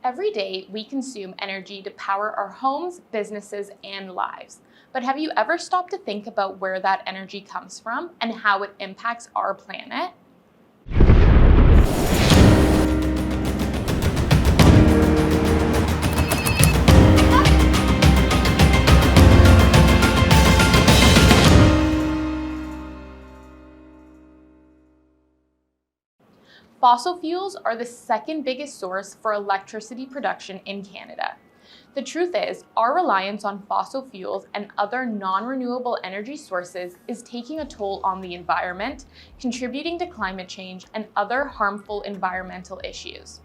Every day, we consume energy to power our homes, businesses, and lives. But have you ever stopped to think about where that energy comes from and how it impacts our planet? Fossil fuels are the second biggest source for electricity production in Canada. The truth is, our reliance on fossil fuels and other non-renewable energy sources is taking a toll on the environment, contributing to climate change and other harmful environmental issues.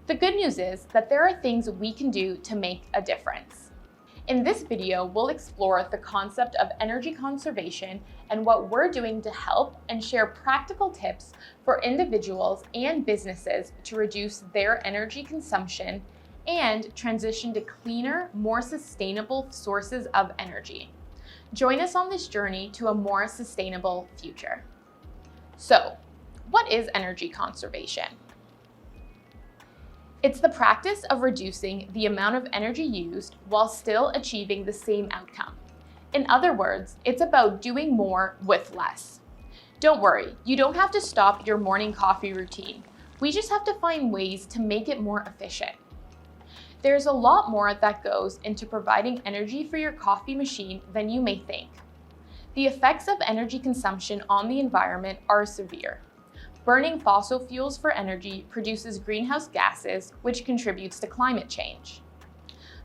The good news is that there are things we can do to make a difference. In this video, we'll explore the concept of energy conservation and what we're doing to help and share practical tips for individuals and businesses to reduce their energy consumption and transition to cleaner, more sustainable sources of energy. Join us on this journey to a more sustainable future. So, what is energy conservation? It's the practice of reducing the amount of energy used while still achieving the same outcome. In other words, it's about doing more with less. Don't worry, you don't have to stop your morning coffee routine. We just have to find ways to make it more efficient. There's a lot more that goes into providing energy for your coffee machine than you may think. The effects of energy consumption on the environment are severe. Burning fossil fuels for energy produces greenhouse gases, which contributes to climate change.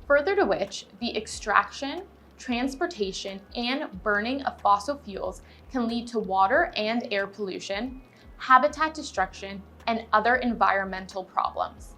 Further to which, the extraction, transportation, and burning of fossil fuels can lead to water and air pollution, habitat destruction, and other environmental problems.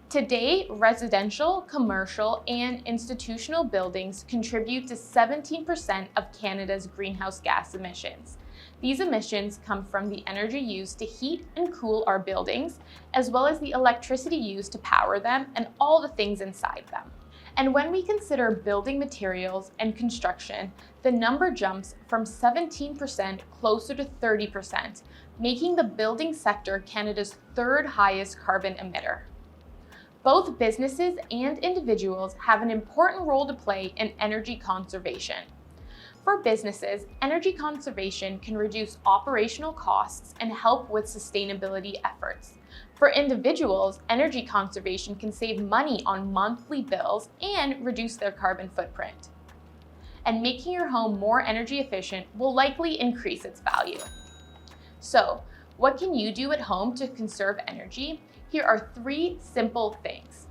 Today, residential, commercial, and institutional buildings contribute to 17% of Canada's greenhouse gas emissions. These emissions come from the energy used to heat and cool our buildings, as well as the electricity used to power them and all the things inside them. And when we consider building materials and construction, the number jumps from 17% closer to 30%, making the building sector Canada's third highest carbon emitter. Both businesses and individuals have an important role to play in energy conservation. For businesses, energy conservation can reduce operational costs and help with sustainability efforts. For individuals, energy conservation can save money on monthly bills and reduce their carbon footprint. And making your home more energy efficient will likely increase its value. So, what can you do at home to conserve energy? Here are 3 simple things.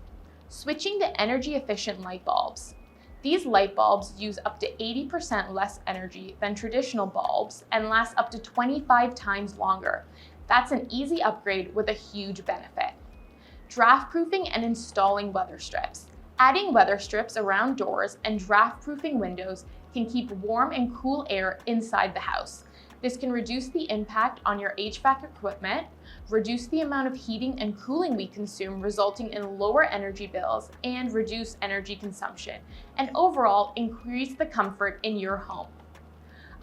Switching to energy efficient light bulbs. These light bulbs use up to 80% less energy than traditional bulbs and last up to 25 times longer. That's an easy upgrade with a huge benefit. Draft proofing and installing weather strips. Adding weather strips around doors and draft proofing windows can keep warm and cool air inside the house. This can reduce the impact on your HVAC equipment, reduce the amount of heating and cooling we consume, resulting in lower energy bills, and reduce energy consumption, and overall increase the comfort in your home.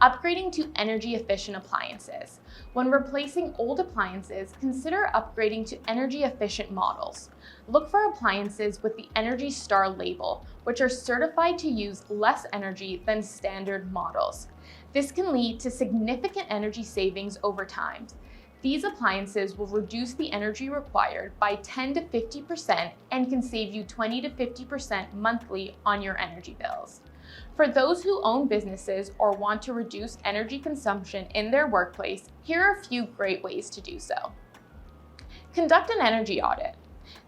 Upgrading to energy efficient appliances. When replacing old appliances, consider upgrading to energy efficient models. Look for appliances with the Energy Star label, which are certified to use less energy than standard models. This can lead to significant energy savings over time. These appliances will reduce the energy required by 10 to 50% and can save you 20 to 50% monthly on your energy bills. For those who own businesses or want to reduce energy consumption in their workplace, here are a few great ways to do so. Conduct an energy audit.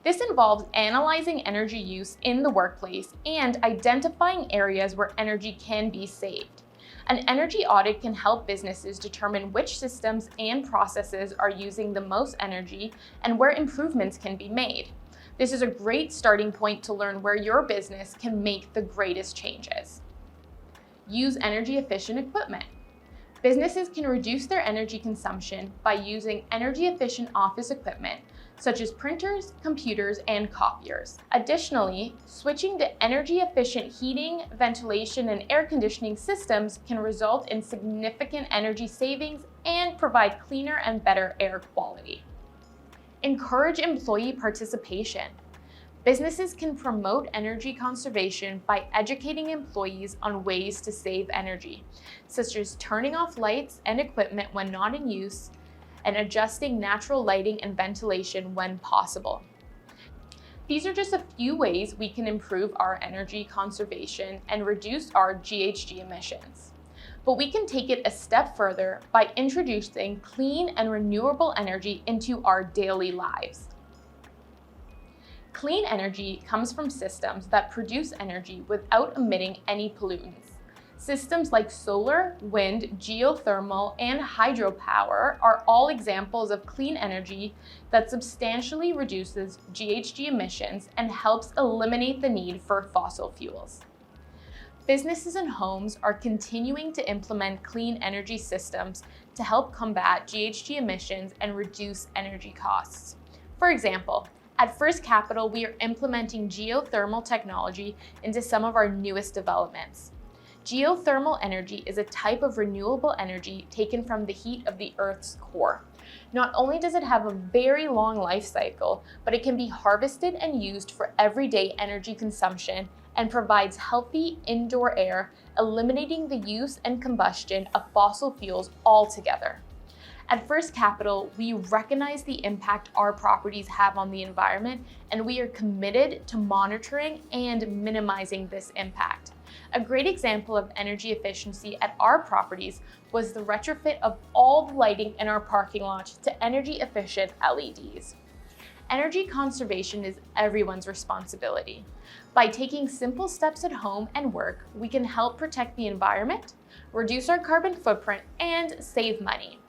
This involves analyzing energy use in the workplace and identifying areas where energy can be saved. An energy audit can help businesses determine which systems and processes are using the most energy and where improvements can be made. This is a great starting point to learn where your business can make the greatest changes. Use energy efficient equipment. Businesses can reduce their energy consumption by using energy efficient office equipment, such as printers, computers, and copiers. Additionally, switching to energy efficient heating, ventilation, and air conditioning systems can result in significant energy savings and provide cleaner and better air quality. Encourage employee participation. Businesses can promote energy conservation by educating employees on ways to save energy, such as turning off lights and equipment when not in use, and adjusting natural lighting and ventilation when possible. These are just a few ways we can improve our energy conservation and reduce our GHG emissions. But we can take it a step further by introducing clean and renewable energy into our daily lives. Clean energy comes from systems that produce energy without emitting any pollutants. Systems like solar, wind, geothermal, and hydropower are all examples of clean energy that substantially reduces GHG emissions and helps eliminate the need for fossil fuels. Businesses and homes are continuing to implement clean energy systems to help combat GHG emissions and reduce energy costs. For example, at First Capital, we are implementing geothermal technology into some of our newest developments. Geothermal energy is a type of renewable energy taken from the heat of the Earth's core. Not only does it have a very long life cycle, but it can be harvested and used for everyday energy consumption and provides healthy indoor air, eliminating the use and combustion of fossil fuels altogether. At First Capital, we recognize the impact our properties have on the environment, and we are committed to monitoring and minimizing this impact. A great example of energy efficiency at our properties was the retrofit of all the lighting in our parking lot to energy-efficient LEDs. Energy conservation is everyone's responsibility. By taking simple steps at home and work, we can help protect the environment, reduce our carbon footprint, and save money.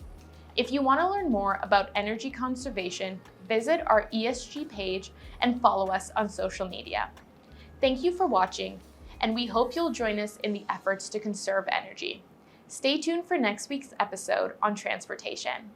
If you want to learn more about energy conservation, visit our ESG page and follow us on social media. Thank you for watching, and we hope you'll join us in the efforts to conserve energy. Stay tuned for next week's episode on transportation.